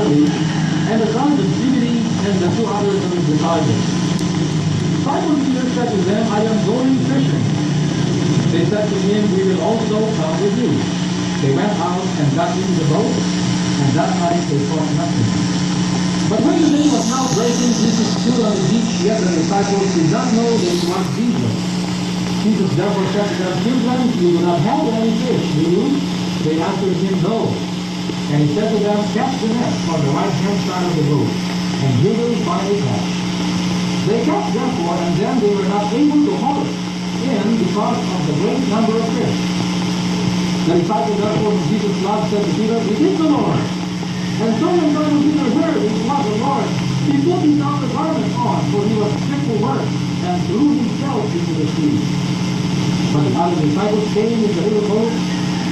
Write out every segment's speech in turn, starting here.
Galilee, and the sons of Zebedee and the two others of his disciples. Simon Peter said to them, I am going fishing. They said to him, we will also come with you. They went out and got into the boat, and that night they caught nothing. But when the day was now breaking, Jesus stood on the beach, yet the disciples did not know that it was Jesus. Jesus therefore said to them, children, you do not have any fish, do you? They answered him, no. And he said to them, cast the net on the right-hand side of the boat, and you will find a catch. They cast therefore, and then they were not able to haul it in because of the great number of fish. The disciples therefore whom Jesus loved said to Peter, it is the Lord. And so when Simon Peter heard it was the Lord, he put his outer garment on, for he was fit for work, and threw himself into the sea. But the other disciples came in the little boat,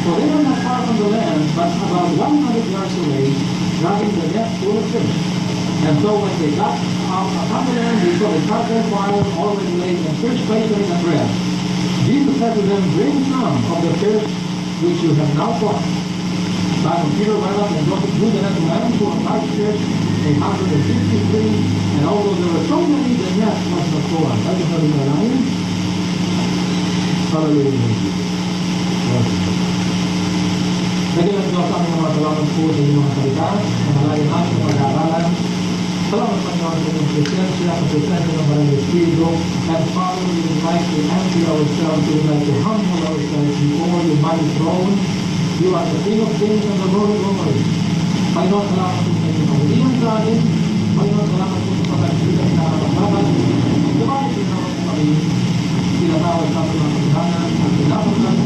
for they were not far from the land, but about 100 yards away, dragging the net full of fish. And so when they got out upon the land, they saw the charcoal fire already laid, and fish basins and bread. Jesus said to them, bring some of the fish which you have now caught. Simon Peter went up and drew the net to land full of large fish, 153, and although there were so many, the net was not full. Tayo sa rin na lang. Hallelujah. Nagilang Diyos ang mga salamat po sa inyong mga salita, sa malayan namin sa pag-aaralan. Salamat sa Panginoon sa inyong presensya, sa presensya ng Maraming Espiritu. And Father, we would like to empty ourselves, we would like to humble ourselves before your mighty throne. You are the King of Kings and the Lord of Lords. Panginoon, salamat po sa inyong pagdiyan sa atin. Panginoon, salamat po sa pagkakilan sa kapagbaban. Dumali po naman po kami. Tinatawag sa mga kasalanan at pinapagkan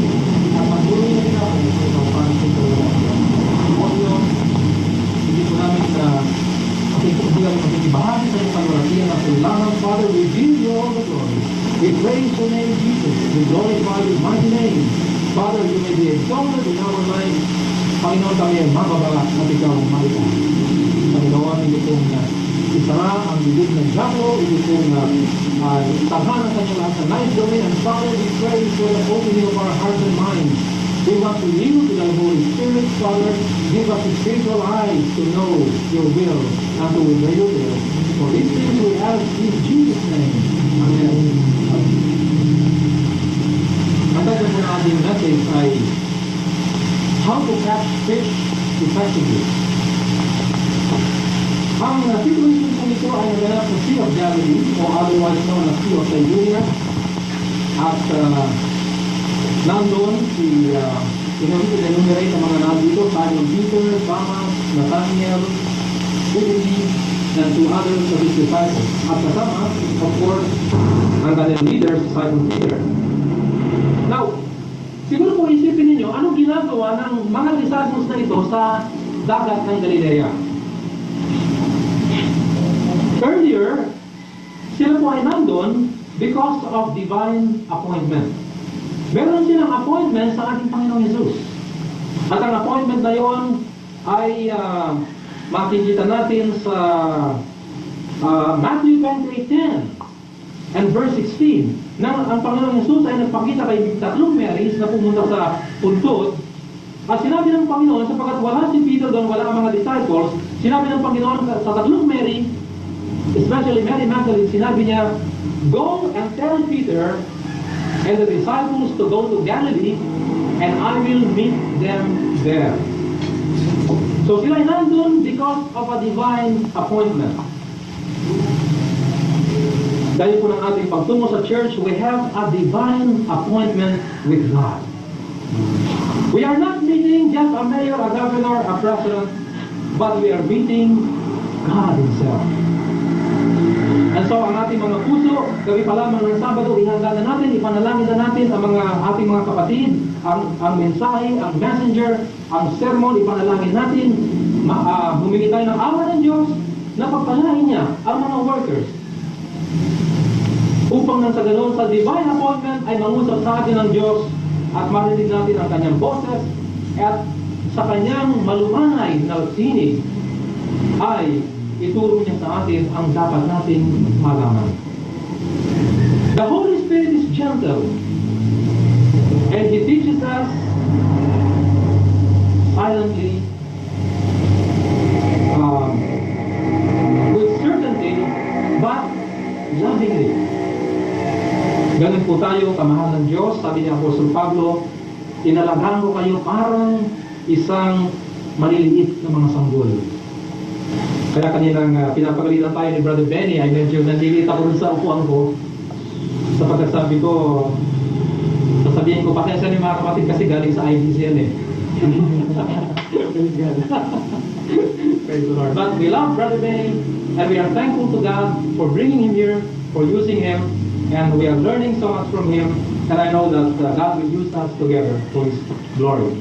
at patuloy na pinapagkan sa kapan sa kawalan. O Diyos, hindi po namin na makikibahagi sa iyong panwalatian at kailangan, Father, we give you all the glory. We praise your name, Jesus. We glorify your mighty name. Father, you may be exalted in our lives. Panginoon, kami ay mababa at ikaw ang malita. Panginoon, hindi pong isara ang bibig ng Jaco, hindi pong tahanan sa inyo lahat sa night domain. And Father, we pray for the opening of our hearts and minds. We want to yield to the Holy Spirit, Father. Give us the spiritual eyes to know your will and to obey your will. For these things we ask in Jesus' name. Amen. Ang title po ng ating message ay How to Catch Fish Effectively. Ang situation po nito ay naganap sa Sea of Galilee, o otherwise known as Sea of Tiberias. At nandun enumerate ang mga nandito, Simon Peter, Thomas, Nathaniel, Zebedee, and two others of his disciples. At kasama, of course, ang kanyang leader, Simon Peter. Now, siguro po isipin ninyo, anong ginagawa ng mga disciples na ito sa dagat ng Galilea? Earlier, sila po ay nandun because of divine appointment. Meron silang appointment sa ating Panginoong Jesus. At ang appointment na yon ay makikita natin sa Matthew 28:10 and verse 16. Na ang Panginoong Jesus ay nagpakita kay tatlong Marys na pumunta sa puntod. At sinabi ng Panginoon, sapagkat wala si Peter doon, wala ang mga disciples, sinabi ng Panginoon sa tatlong Mary, especially Mary Magdalene, sinabi niya, go and tell Peter and the disciples to go to Galilee, and I will meet them there. So sila ay nandun because of a divine appointment. Dahil po ng ating pagtungo sa church, we have a divine appointment with God. We are not meeting just a mayor, a governor, a president, but we are meeting God Himself. And so ang ating mga puso, gabi pa lamang ng Sabado, ihanda na natin, ipanalangin na natin ang ating mga kapatid, ang mensahe, ang messenger, ang sermon, ipanalangin natin, humingi tayo ng awa ng Diyos na pagpalain niya ang mga workers. Upang nang sa ganoon sa divine appointment ay mangusap sa atin ng Diyos at marinig natin ang kanyang boses at sa kanyang malumanay na sinig ay ituro niya sa atin ang dapat nating malaman. The Holy Spirit is gentle and He teaches us silently tayo, kamahal ng Diyos. Sabi ni Apostol Pablo, inalagaan ko kayo parang isang maliliit na mga sanggol. Kaya kaninang pinapagalitan tayo ni Brother Benny, ay medyo nandilita ko rin sa upuan ko. Sa pagkasabi ko, sasabihin ko, pasensya ni mga kapatid kasi galing sa IDCL eh. Praise the Lord. But we love Brother Benny, and we are thankful to God for bringing him here, for using him, and we are learning so much from him, and I know that God will use us together for his glory.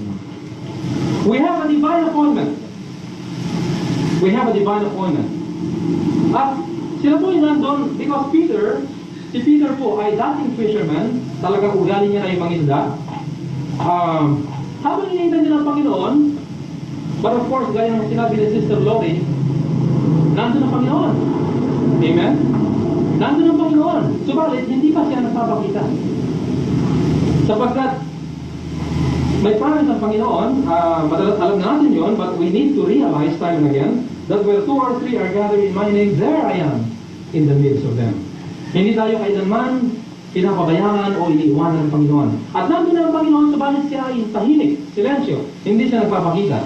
We have a divine appointment. We have a divine appointment. At sila po yung nandun, because si Peter po ay dating fisherman, talagang ugali niya na yung mangisda. Habang hinihintay nila ang Panginoon, but of course, gaya ng sinabi ni Sister Lori, nandun ang Panginoon. Amen? Nandun ang Panginoon. Subalit, hindi pa siya nagpapakita. Sapagkat, may promise ang Panginoon, alam natin yun, but we need to realize time and again, that where 2 or 3 are gathered in my name, there I am in the midst of them. Hindi tayo kailanman pinapabayaan o iniiwanan ng Panginoon. At nandun na ang Panginoon, subalit siya ay tahimik, silensyo, hindi siya nagpapakita.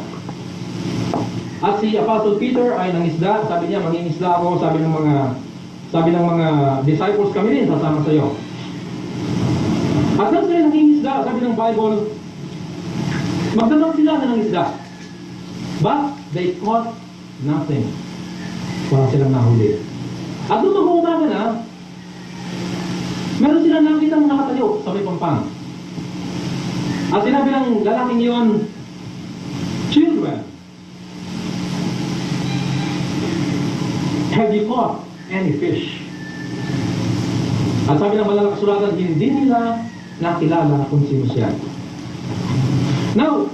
At si Apostle Peter ay nangisda, sabi niya, mangingisda ako, sabi ng mga disciples, kami rin, sasama sa iyo. At nang sila nangingisda, sabi ng Bible, magdamag sila na nangisda. But they caught nothing. Wala silang nahuli. At nung mag-uumaga na, meron silang nakitang nakatayo sa may pampang. At sinabi ng lalaking yun, children, have you caught any fish? At sabi ng malalak kasulatan, hindi nila nakilala kung sino siya. Now,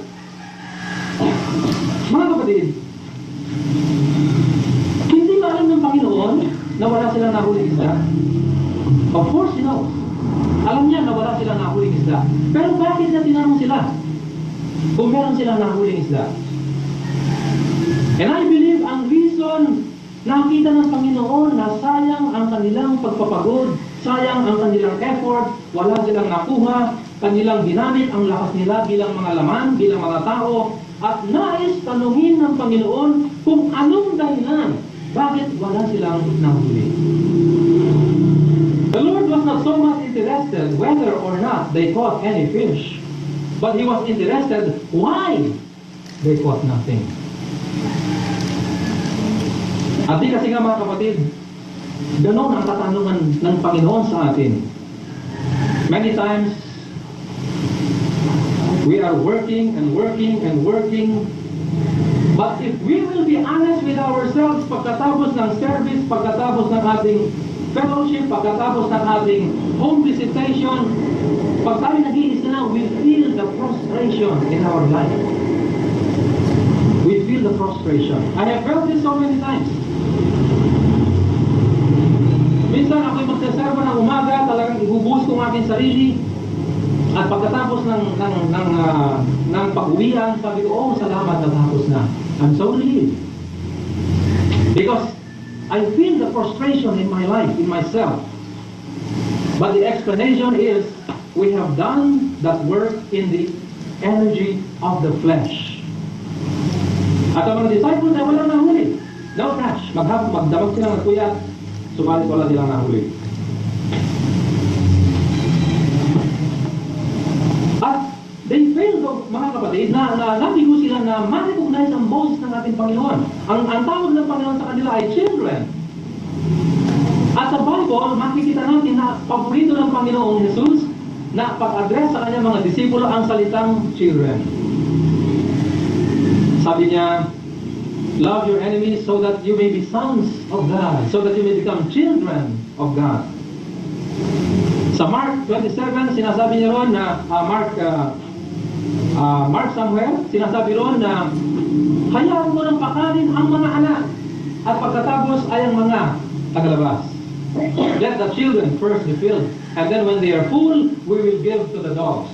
mga kapatid, hindi ba alam ng Panginoon na wala silang nahuling isda? Of course, He knows. Alam niya na wala silang nahuling isda. Pero bakit niya tinanong sila kung meron silang nahuling isda? And I believe ang reason nakita ng Panginoon na sayang ang kanilang pagpapagod, sayang ang kanilang effort, wala silang nakuha, kanilang ginamit ang lakas nila bilang mga laman, bilang mga tao, at nais tanungin ng Panginoon kung anong dahilan, bakit wala silang nahuli. The Lord was not so much interested whether or not they caught any fish, but He was interested why they caught nothing. At di kasi nga mga kapatid, ganon ang katanungan ng Panginoon sa atin. Many times, we are working and working and working, but if we will be honest with ourselves pagkatapos ng service, pagkatapos ng ating fellowship, pagkatapos ng ating home visitation, pag tayo nag-iis na, we feel the frustration in our life. We feel the frustration. I have felt this so many times. Minsan ako'y magsaserva ng umaga, talagang ibubuhos ko ang aking sarili, at pagkatapos ng pag-uwian, sabi ko, oh, salamat, natapos na. I'm so relieved. Because I feel the frustration in my life, in myself. But the explanation is, we have done that work in the energy of the flesh. At ang mga disciples ay walang nahuli. No catch. Magdamag silang nagpuyat, subalit wala silang nahuli. At they failed, mga kapatid, na nabigo sila na ma-recognize ang boses ng ating Panginoon. Ang tawag ng Panginoon sa kanila ay children. At sa Bible, makikita natin na paborito ng Panginoong Jesus na pag-address sa kanyang mga disipulo ang salitang children. Sabi niya, love your enemies so that you may be sons of God, so that you may become children of God. Sa Mark 27, sinasabi niya ron na, Mark Samuel, sinasabi ron na, hayaan mo ng pakanin ang mga anak, at pagkatapos ay ang mga tagalabas. Let the children first be filled, and then when they are full, we will give to the dogs.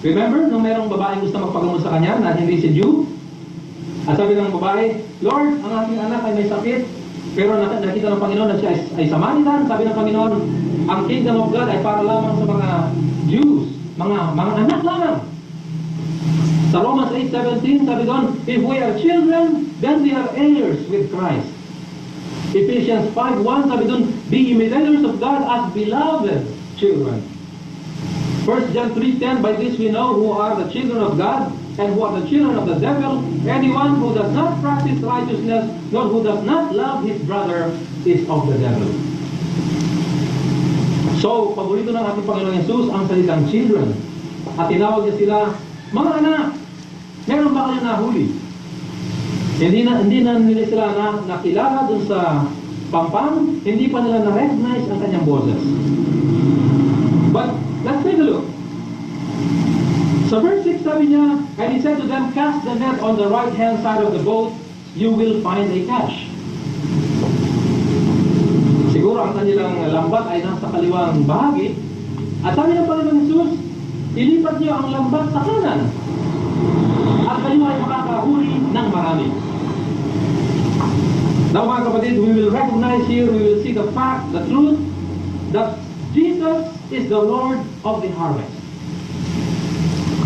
Remember, nung merong babaeng gusto magpagamot sa kanya, na hindi si Jew, at sabi ng babae, Lord, ang aking anak ay may sakit, pero nakita ng Panginoon na siya ay Samaritan. Sabi ng Panginoon, ang kingdom of God ay para lamang sa mga Jews, mga anak lamang. Sa Romans 8:17, sabi doon, if we are children, then we are heirs with Christ. Ephesians 5:1, sabi doon, be imitators of God as beloved children. 1 John 3:10, by this we know who are the children of God and who are the children of the devil. Anyone who does not practice righteousness, nor who does not love his brother, is of the devil. So, paborito ng ating Panginoon Yesus ang salitang children. At tinawag niya sila, mga anak, meron ba kayong nahuli? Hindi na nila sila nakilala dun sa pampang, hindi pa nila na-recognize ang kanyang boses. But, let's take a look. Sa verse 6 sabi niya, and he said to them, cast the net on the right-hand side of the boat, you will find a catch. Siguro ang kanilang lambat ay nasa kaliwang bahagi. At sabi ng Panginoon Jesus, ilipat niyo ang lambat sa kanan. At kayo ay makakahuli ng marami. Now mga kapatid, we will recognize here, we will see the fact, the truth, that Jesus is the Lord of the harvest.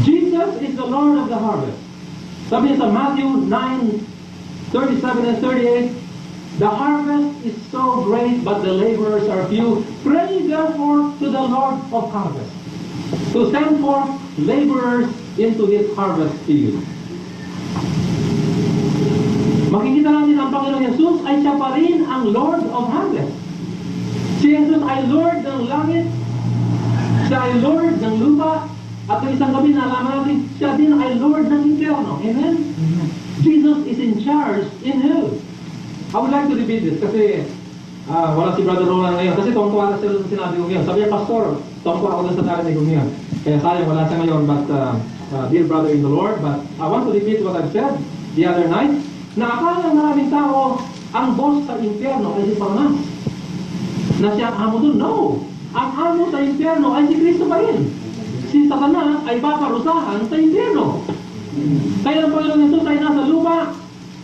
Jesus is the Lord of the harvest. Sabi niya sa Matthew 9:37 and 38, the harvest is so great, but the laborers are few. Pray therefore to the Lord of harvest to send forth laborers into his harvest field. Makikita natin ang Panginoon Jesus ay siya pa rin ang Lord of harvest. Si Jesus ay Lord ng langit, siya ay Lord ng lupa, at ng isang gabi nalaman natin, siya din ay Lord ng impyerno. Amen? Jesus is in charge in hell. I would like to repeat this kasi wala si Brother Roland ngayon. Kasi tungkol na sila sa sinabi ko ngayon. Sabi niya, Pastor, tungkol ako na sa narinig ko ngayon. Kaya sayang wala siya ngayon. But, dear brother in the Lord, but I want to repeat what I've said the other night, na akala ng maraming tao, ang boss sa impyerno ay si Satanas. Na siya ang amo doon. No! Ang amo sa impyerno ay si Kristo pa rin. Si Satanas ay paparusahan sa impyerno. Kaya ang Panginoon Jesus ay nasa lupa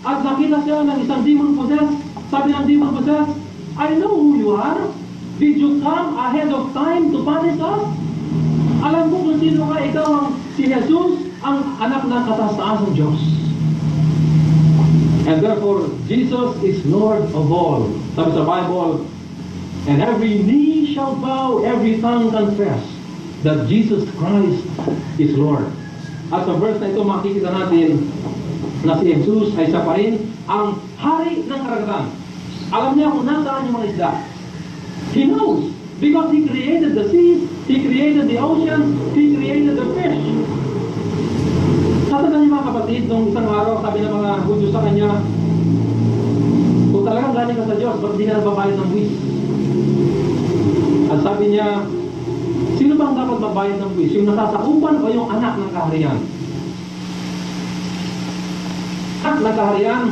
at nakita siya ng isang demon possessed. Sabi ng demon possessed, I know who you are. Did you come ahead of time to punish us? Alam ko kung sino ka, ikaw ang si Jesus, ang anak ng kataas-taas ng Diyos. And therefore, Jesus is Lord of all. Sabi sa Bible, and every knee shall bow, every tongue confess that Jesus Christ is Lord. At sa verse na ito, makikita natin na si Jesus ay siya pa rin ang hari ng karagatan. Alam niya kung nasaan yung mga isda. He knows. Because He created the seas, He created the oceans, He created the fish. Tatanda niyo mga kapatid, nung isang araw, sabi ng mga Hudyo sa kanya, kung talagang galing ka sa Diyos, ba't di ka nagbabayad ng buwis? At sabi niya, sino bang dapat magbayad ng buwis? Yung nasasakupan o yung anak ng kaharian? Anak ng kaharian,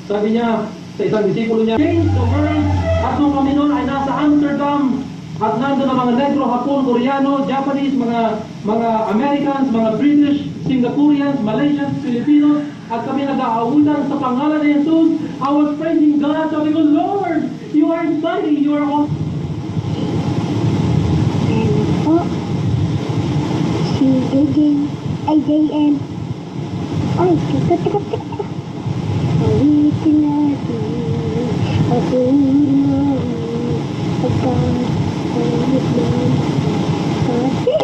sabi niya sa isang disipulo niya, change the world. At nung kami noon ay nasa Amsterdam, at nandun ang mga Negro, Hapon, Koreano, Japanese, mga Americans, mga British, Singaporeans, Malaysians, Filipinos, at kami nag-aawutan sa pangalan ni Jesus. I was praising God, sabi ko, Lord, you are mighty, you are awesome. Po, si AJM. Ay, teka. Awitin natin, ako naman, pagkakalit naman, kasi.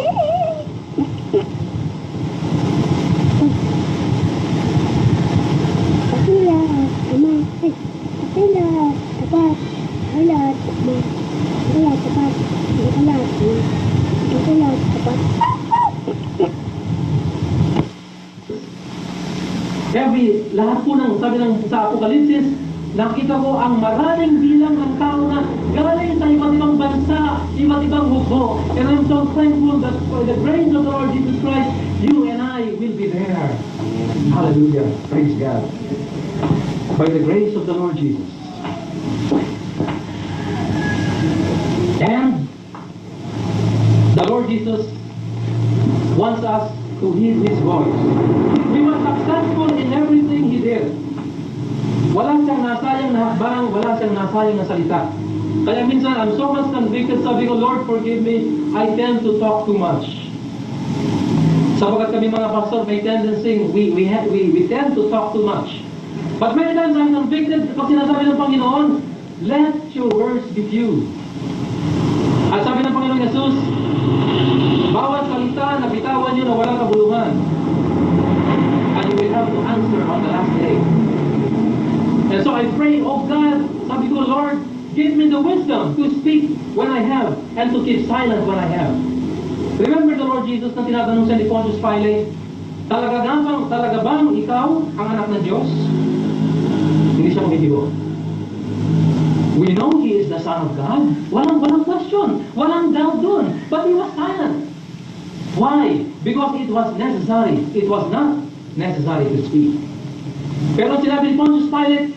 Kapila, naman, kapila, tapat, halat, halat, tapat, halat, halat, tapat. Lahat po ng, sabi ng sa Apokalipsis, nakita ko ang maraming bilang ng tao na galing sa iba't ibang bansa, iba't ibang hukbo. And I'm so thankful that for the grace of the Lord Jesus Christ, you and I will be there. Hallelujah. Praise God. By the grace of the Lord Jesus. And the Lord Jesus wants us to hear His voice. He was successful in everything He did. Wala siyang nasayang na hakbang, wala siyang nasayang na salita. Kaya minsan, I'm so much convicted, sabi ko, Lord, forgive me, I tend to talk too much. Sapagkat kami mga pastor, may tendency, we tend to talk too much. But many times I'm convicted pag sinasabi ng Panginoon, let your words be few. At sabi ng Panginoon Jesus, bawat salita na bitawan nyo na walang kabuluhan. And you will have to answer on the last day. And so I pray, oh God, sabi ko, Lord, give me the wisdom to speak when I have and to keep silent when I have. Remember the Lord Jesus na tinatanong siya ni Pontius Pilate, talaga bang ikaw ang anak ng Diyos? Hindi siya makikibo. We know He is the Son of God. Walang question. Walang doubt dun. But He was silent. Why? Because it was necessary. It was not necessary to speak. Pero sinabi ni Pontius Pilate,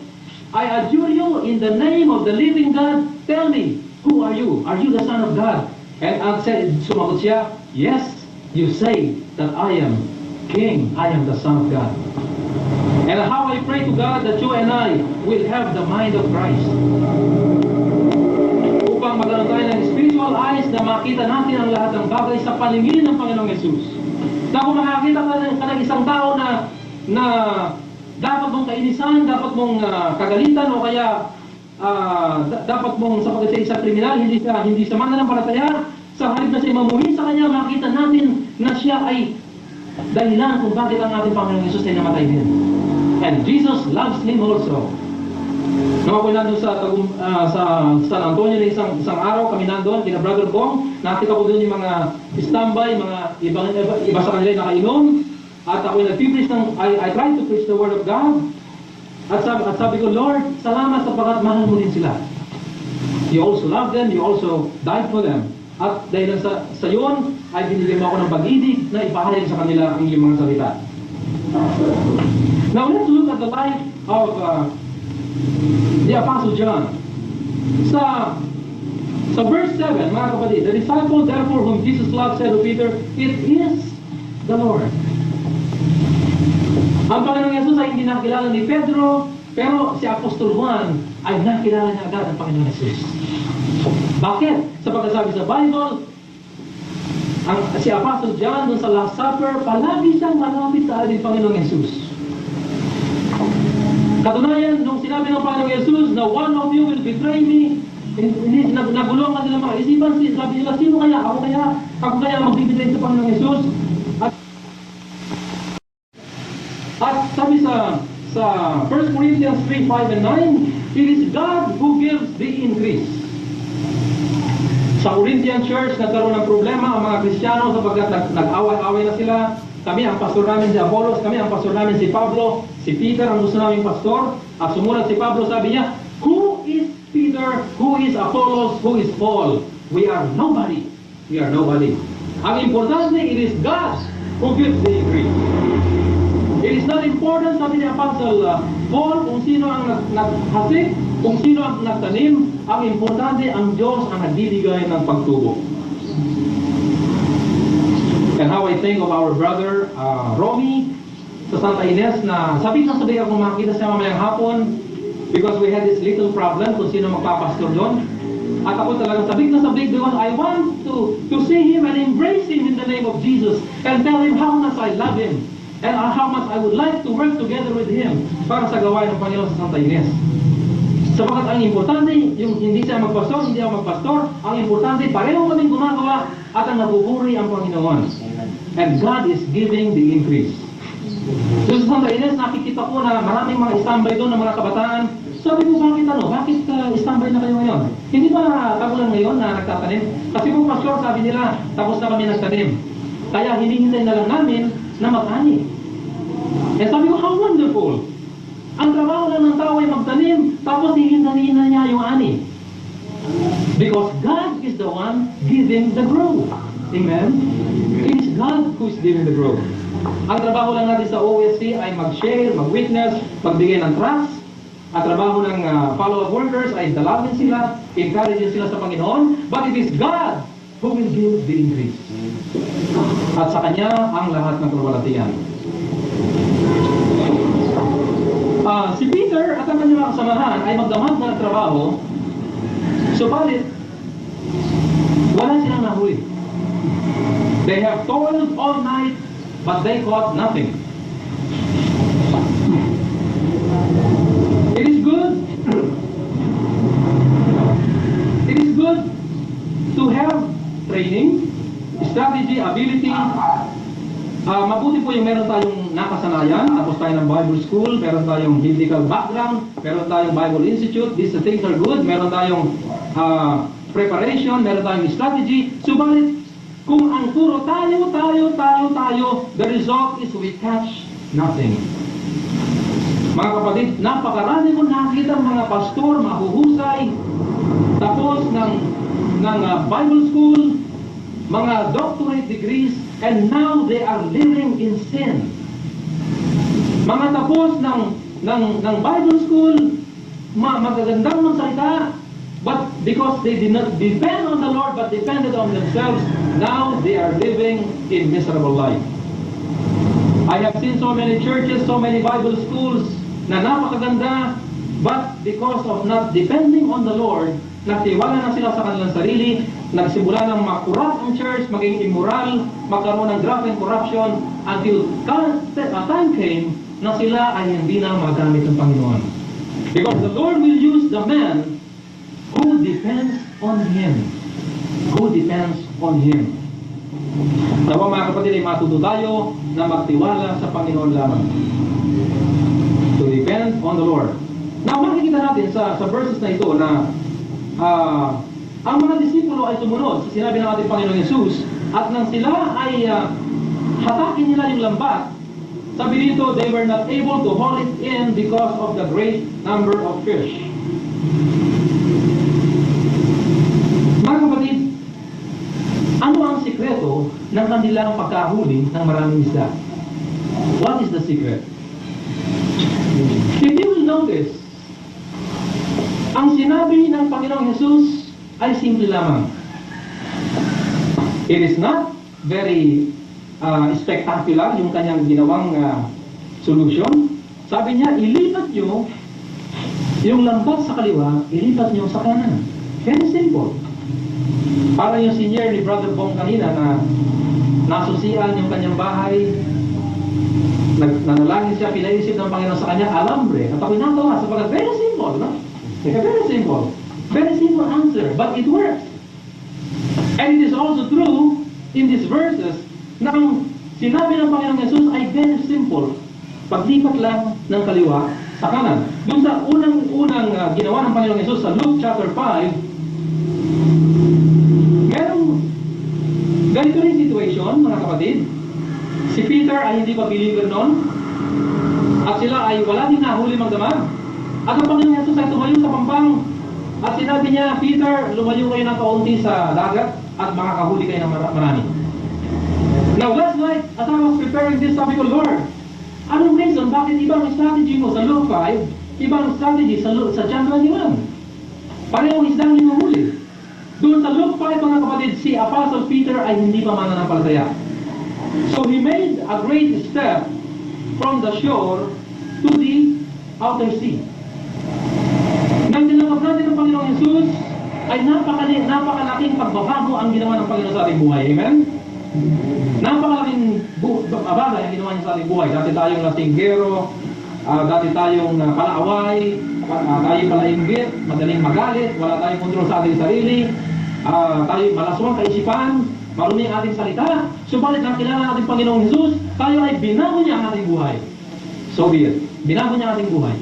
I adjure you in the name of the living God, tell me, who are you? Are you the Son of God? And sumagot siya, yes, you say that I am King, I am the Son of God. And how I pray to God that you and I will have the mind of Christ. Upang magkaroon tayo ng spiritual eyes na makita natin ang lahat ng bagay sa paningin ng Panginoong Yesus. Na kung makakita ka ng isang tao na dapat mong kainisan, dapat mong kagalitan, o kaya dapat mong sapagkat sa isang kriminal, hindi sa mananampalataya, sa halip na siya mamuhin sa kanya, makita natin na siya ay dahilan kung bakit ang ating Panginoong Yesus ay namatay din. And Jesus loves him also. Nung ako nandun sa San Antonio na isang araw, kami nandun, kina Brother Bong, nakita ko doon yung mga standby, mga iba sa kanila nakainom, at ako nag-preach I try to preach the Word of God, at sabi ko, Lord, salamat sapagkat mahal mo din sila. You also love them, you also died for them. At dahil sa yun, ay binili mo ako ng pag-ibig na ipahayag sa kanila ang iyong mga salita. Now let's look at the life of the Apostle John. Sa verse 7, mga kapatid, the disciple therefore whom Jesus loved said to Peter, it is the Lord. Ang Panginoong Yesus ay hindi nakilala ni Pedro, pero si Apostol Juan ay nakilala niya agad ang Panginoong Yesus. Bakit? Sapagkat sabi sa Bible, si Apostle John dun sa Last Supper, palagi siyang malapit sa ating Panginoong Yesus. Katunayan, nung sinabi ng Panginoong Yesus na one of you will betray me, hindi nagulong ka nila mga isipan, sabi nila, sino kaya? Ako kaya magbibitray sa Panginoong Yesus? At sabi sa 1 Corinthians 3, 5, and 9, it is God who gives the increase. Sa Corinthian Church, nagkaroon ng problema ang mga Kristiyano sapagkat nag-away-away na sila. Kami, ang pastor namin si Apollos, kami, ang pastor namin si Pablo, si Peter, ang gusto namin pastor. At sumulat si Pablo, sabi niya, who is Peter, who is Apollos, who is Paul? We are nobody. We are nobody. Ang importante, it is God who gives the increase. It is not important, sabi ni Apostle Paul, kung sino ang naghasik, kung sino ang nagtanim. Ang importante, ang Diyos ang nagbibigay ng pagtubo. And how I think of our brother Romy sa Santa Ines na sabik ako makita siya mamayang hapon because we had this little problem kung sino magpapastor doon. At ako talagang sabik because I want to see him and embrace him in the name of Jesus and tell him how much I love him and how much I would like to work together with him para sa gawain ng Panginoon sa Santa Ines. Sapagkat ang importante, yung hindi siya magpastor, hindi ako magpastor, ang importante, pareho kaming gumagawa at ang nabuburi ang Panginoon. And God is giving the increase. So sa Santa Ines, nakikita ko na maraming mga standby doon ng mga kabataan. Sabi ko, bakit standby na kayo ngayon? Hindi ba tagulan ngayon na nagtatanim? Kasi kung pastor, sabi nila, tapos na kami nagtanim. Kaya hinihintay na lang namin na mag-ani. Eh sabi ko, how wonderful! Ang trabaho lang ng tao ay magtanim, tapos hihintayin na niya yung ani. Because God is the one giving the growth. Amen? It is God who is giving the growth. Ang trabaho lang natin sa OSC ay mag-share, mag-witness, magbigay ng trust. Ang trabaho ng follow-up workers ay dalawin sila, encourage sila sa Panginoon. But it is God who will give the increase. At sa Kanya ang lahat ng kaluwalhatian. Si Peter at ang kanyang mga kasamahan ay magdamag na trabaho, subalit wala silang nahuli. They have toiled all night, but they caught nothing. It is good. It is good to have training, strategy, ability. Mabuti po yung meron tayong nakasanayan, tapos tayo ng Bible school, meron tayong biblical background, meron tayong Bible Institute, these things are good, meron tayong preparation, meron tayong strategy. Subalit, kung ang puro tayo, the result is we catch nothing. Mga kapatid, napakarami ko nakita mga pastor, mahuhusay, tapos ng Bible school, mga doctorate degrees, and now they are living in sin. Mga tapos ng Bible school, magagandang ng salita, but because they did not depend on the Lord but depended on themselves, now they are living in miserable life. I have seen so many churches, so many Bible schools na napakaganda, but because of not depending on the Lord, nagtiwala na sila sa kanilang sarili, nagsimula ng makurat ang church, maging immoral, magkaroon ng graft and corruption, until time came na sila ay hindi na magamit ng Panginoon. Because the Lord will use the man who depends on Him. Who depends on Him. Nawa mga kapatid ay matuto tayo na magtiwala sa Panginoon lamang. To depend on the Lord. Now makikita natin sa verses na ito na ang mga disipulo ay sumunod sa sinabi ng ating Panginoon Yesus, at nang sila ay hatakin nila yung lambat, sabi dito, they were not able to haul it in because of the great number of fish. Mga kapatid, ano ang sikreto ng kanilang pagkahuli ng maraming isda? What is the secret? If you will notice, ang sinabi ng Panginoong Jesus ay simple lamang. It is not very spectacular yung kanyang ginawang solution. Sabi niya, ilipat nyo yung lambat sa kaliwa, ilipat nyo sa kanan. Very simple. Para yung senior ni Brother Bong kanina na nasusian yung kanyang bahay, nanalangin siya, pinaisip ng Panginoon sa kanya, alambre. At ako'y natawa sapagkat very simple, no? Very simple. Very simple answer, but it works. And it is also true in these verses na ang sinabi ng Panginoong Jesus ay very simple. Paglipat lang ng kaliwa sa kanan. Doon sa unang ginawa ng Panginoong Jesus sa Luke chapter 5, merong ganito rin situation, mga kapatid. Si Peter ay hindi pa believer noon, at sila ay wala din nahuli magdamag. At ang Panginoong Jesus ay tumayo sa pampang, at sinabi niya, Peter, lumayo kayo ng kaunti sa dagat at makakahuli kayo ng marami. Now, last night, as I was preparing this, sabi ko, Lord, anong reason bakit ibang strategy mo sa Luke 5, ibang strategy sa John 21? Parehong isdang hinuhuli. Doon sa Luke 5, mga kapatid, si Apostle Peter ay hindi pa mananampalataya. So he made a great step from the shore to the outer sea. Nang tinanggap natin ng Panginoong Jesus, ay napakalaking pagbabago ang ginawa ng Panginoon sa ating buhay. Amen? Napakalaking bagay ang ginawa niya sa ating buhay. Dati tayong lasinggero, dati tayong palaaway, tayo palainggit, madaling magalit, wala tayong kontrol sa ating sarili, tayo malaswang kaisipan, marumi ang ating salita. Subalit nang kilala ng ating Panginoong Jesus, tayo ay binago niya ang ating buhay. So be it. Binago niya ang ating buhay.